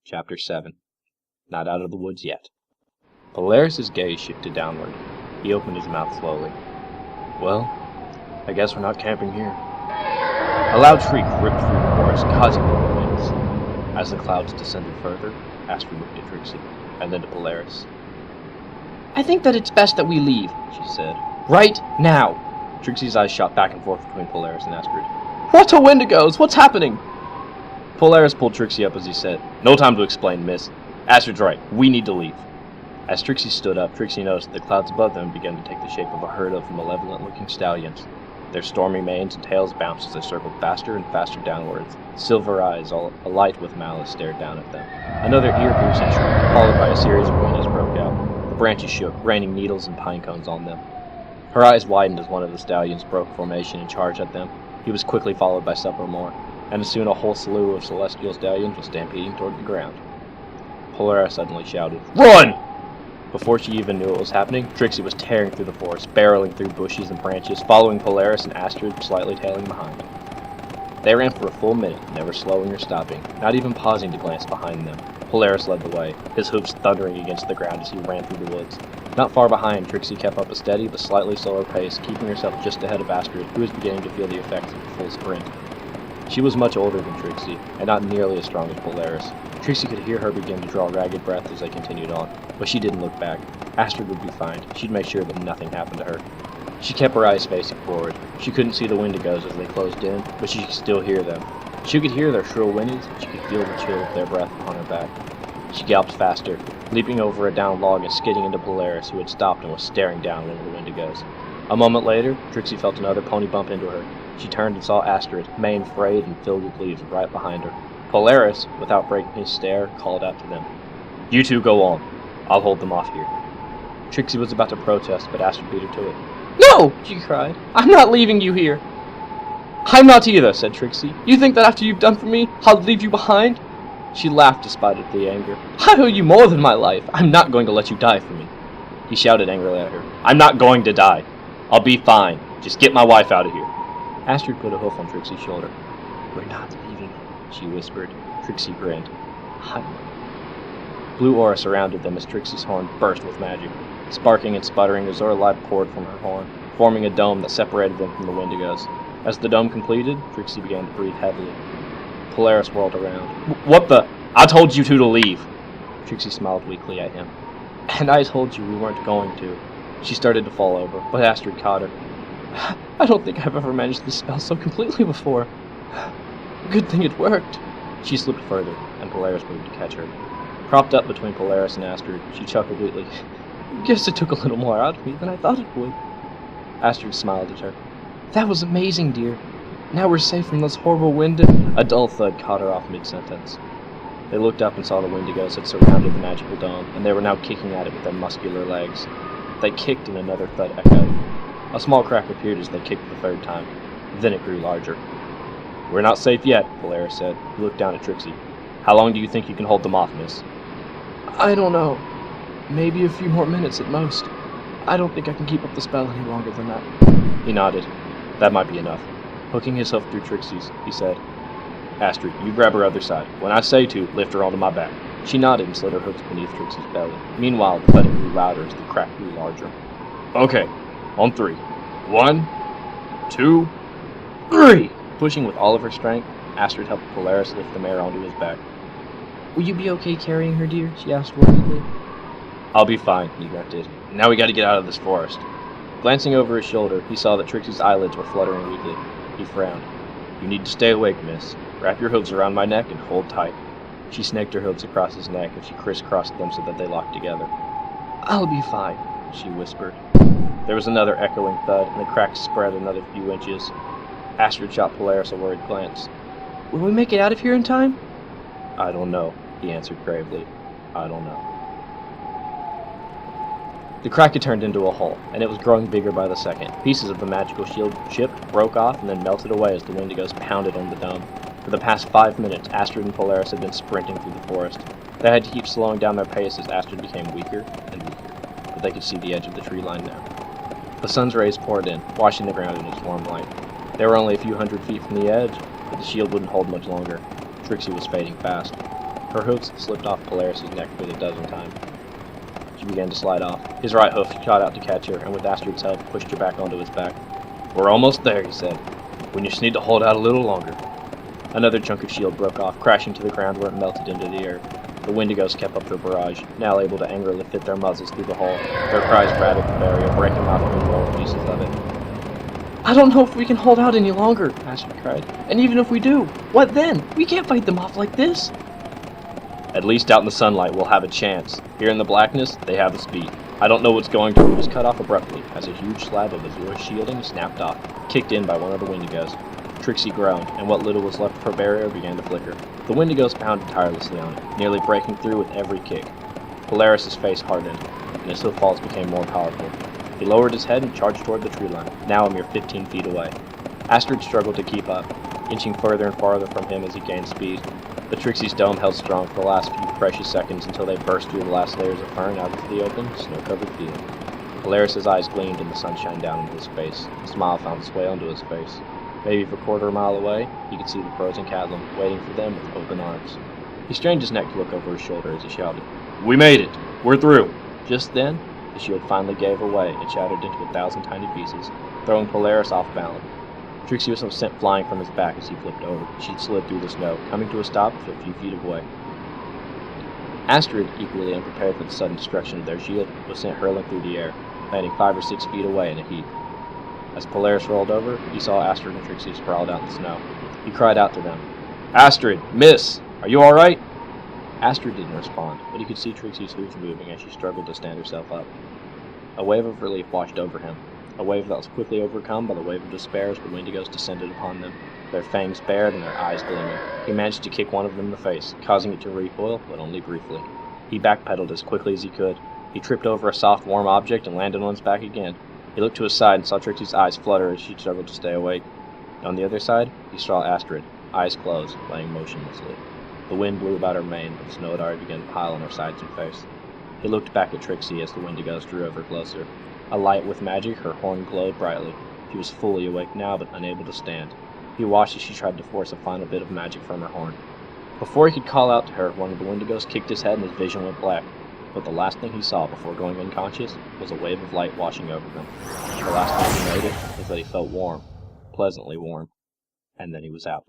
Chapter 7. Not out of the woods yet. Polaris' gaze shifted downward. He opened his mouth slowly. Well, I guess we're not camping here. A loud shriek ripped through the forest, causing more winds. As the clouds descended further, Astrid looked at Trixie, and then to Polaris. I think that it's best that we leave, she said. Right now! Trixie's eyes shot back and forth between Polaris and Astrid. What a Wendigos! What's happening? Polaris pulled Trixie up as he said, No time to explain, miss. Astrid's right. We need to leave. As Trixie stood up, Trixie noticed that the clouds above them began to take the shape of a herd of malevolent-looking stallions. Their stormy manes and tails bounced as they circled faster and faster downwards. Silver eyes, all alight with malice, stared down at them. Another ear-piercing shriek, followed by a series of whinnies, broke out. The branches shook, raining needles and pine cones on them. Her eyes widened as one of the stallions broke formation and charged at them. He was quickly followed by several more, and soon a whole slew of celestial stallions was stampeding toward the ground. Polaris suddenly shouted, Run! Before she even knew what was happening, Trixie was tearing through the forest, barreling through bushes and branches, following Polaris and Astrid slightly tailing behind. They ran for a full minute, never slowing or stopping, not even pausing to glance behind them. Polaris led the way, his hoofs thundering against the ground as he ran through the woods. Not far behind, Trixie kept up a steady but slightly slower pace, keeping herself just ahead of Astrid, who was beginning to feel the effects of a full sprint. She was much older than Trixie, and not nearly as strong as Polaris. Trixie could hear her begin to draw ragged breath as they continued on, but she didn't look back. Astrid would be fine. She'd make sure that nothing happened to her. She kept her eyes facing forward. She couldn't see the Wendigos as they closed in, but she could still hear them. She could hear their shrill whinnies, and she could feel the chill of their breath upon her back. She galloped faster, leaping over a downed log and skidding into Polaris, who had stopped and was staring down into the Wendigos. A moment later, Trixie felt another pony bump into her. She turned and saw Astrid, mane frayed and filled with leaves, right behind her. Polaris, without breaking his stare, called out to them. You two go on. I'll hold them off here. Trixie was about to protest, but Astrid beat her to it. No! She cried. I'm not leaving you here. I'm not either, said Trixie. You think that after you've done for me, I'll leave you behind? She laughed despite the anger. I owe you more than my life. I'm not going to let you die for me. He shouted angrily at her. I'm not going to die. I'll be fine. Just get my wife out of here. Astrid put a hoof on Trixie's shoulder. We're not leaving, she whispered. Trixie grinned. Blue aura surrounded them as Trixie's horn burst with magic. Sparking and sputtering, Azure light poured from her horn, forming a dome that separated them from the Wendigos. As the dome completed, Trixie began to breathe heavily. Polaris whirled around. What the? I told you two to leave! Trixie smiled weakly at him. And I told you we weren't going to. She started to fall over, but Astrid caught her. I don't think I've ever managed this spell so completely before. Good thing it worked. She slipped further, and Polaris moved to catch her. Propped up between Polaris and Astrid, she chuckled weakly. Guess it took a little more out of me than I thought it would. Astrid smiled at her. That was amazing, dear. Now we're safe from this horrible wind. A dull thud caught her off mid-sentence. They looked up and saw the Wendigos had surrounded the magical dome, and they were now kicking at it with their muscular legs. They kicked and another thud echoed. A small crack appeared as they kicked the third time. Then it grew larger. We're not safe yet, Polaris said. He looked down at Trixie. How long do you think you can hold them off, miss? I don't know. Maybe a few more minutes at most. I don't think I can keep up the spell any longer than that. He nodded. That might be enough. Hooking his hoof through Trixie's, he said, Astrid, you grab her other side. When I say to, lift her onto my back. She nodded and slid her hooks beneath Trixie's belly. Meanwhile, the thudding grew louder as the crack grew larger. Okay, on 3. 1, 2, 3! Pushing with all of her strength, Astrid helped Polaris lift the mare onto his back. Will you be okay carrying her, dear? She asked worriedly. I'll be fine, he grunted. Now we gotta get out of this forest. Glancing over his shoulder, he saw that Trixie's eyelids were fluttering weakly. He frowned. You need to stay awake, miss. Wrap your hooves around my neck and hold tight. She snaked her hooves across his neck and she crisscrossed them so that they locked together. I'll be fine, she whispered. There was another echoing thud, and the crack spread another few inches. Astrid shot Polaris a worried glance. Will we make it out of here in time? I don't know, he answered gravely. I don't know. The crack had turned into a hole, and it was growing bigger by the second. Pieces of the magical shield ship broke off and then melted away as the Wendigos pounded on the dome. For the past 5 minutes, Astrid and Polaris had been sprinting through the forest. They had to keep slowing down their pace as Astrid became weaker and weaker, but they could see the edge of the tree line now. The sun's rays poured in, washing the ground in its warm light. They were only a few hundred feet from the edge, but the shield wouldn't hold much longer. Trixie was fading fast. Her hooves slipped off Polaris' neck for the 12th time. She began to slide off. His right hoof shot out to catch her, and with Astrid's help, pushed her back onto his back. "We're almost there," he said. "We just need to hold out a little longer." Another chunk of shield broke off, crashing to the ground where it melted into the earth. The Wendigos kept up their barrage, now able to angrily fit their muzzles through the hole. Their cries rattled the barrier, breaking off even more pieces of it. I don't know if we can hold out any longer, Astrid cried. And even if we do, what then? We can't fight them off like this. "At least out in the sunlight we'll have a chance. Here in the blackness, they have the speed. I don't know what's going to." He was cut off abruptly as a huge slab of Azura's shielding snapped off, kicked in by one of the Wendigos. Trixie groaned, and what little was left of her barrier began to flicker. The Wendigos pounded tirelessly on it, nearly breaking through with every kick. Polaris' face hardened, and his hoof falls became more powerful. He lowered his head and charged toward the tree line, now a mere 15 feet away. Astrid struggled to keep up, inching further and farther from him as he gained speed. The Trixie's dome held strong for the last few precious seconds until they burst through the last layers of fern out into the open, snow-covered field. Polaris' eyes gleamed in the sunshine down into his face. A smile found its way onto his face. Maybe a quarter mile away, he could see the frozen chasm, waiting for them with open arms. He strained his neck to look over his shoulder as he shouted, "We made it! We're through!" Just then, the shield finally gave away and shattered into 1,000 tiny pieces, throwing Polaris off balance. Trixie was sent flying from his back as he flipped over. She slid through the snow, coming to a stop a few feet away. Astrid, equally unprepared for the sudden destruction of their shield, was sent hurling through the air, landing 5 or 6 feet away in a heap. As Polaris rolled over, he saw Astrid and Trixie sprawled out in the snow. He cried out to them, "Astrid! Miss! Are you alright?" Astrid didn't respond, but he could see Trixie's hooves moving as she struggled to stand herself up. A wave of relief washed over him, a wave that was quickly overcome by the wave of despair as the Wendigos descended upon them, their fangs bared and their eyes gleaming. He managed to kick one of them in the face, causing it to recoil, but only briefly. He backpedaled as quickly as he could. He tripped over a soft, warm object and landed on his back again. He looked to his side and saw Trixie's eyes flutter as she struggled to stay awake. On the other side, he saw Astrid, eyes closed, laying motionlessly. The wind blew about her mane, but snow had already begun to pile on her sides and face. He looked back at Trixie as the Wendigos drew ever closer. Alight with magic, her horn glowed brightly. She was fully awake now, but unable to stand. He watched as she tried to force a final bit of magic from her horn. Before he could call out to her, one of the Wendigos kicked his head and his vision went black. But the last thing he saw before going unconscious was a wave of light washing over him. The last thing he noted was that he felt warm, pleasantly warm, and then he was out.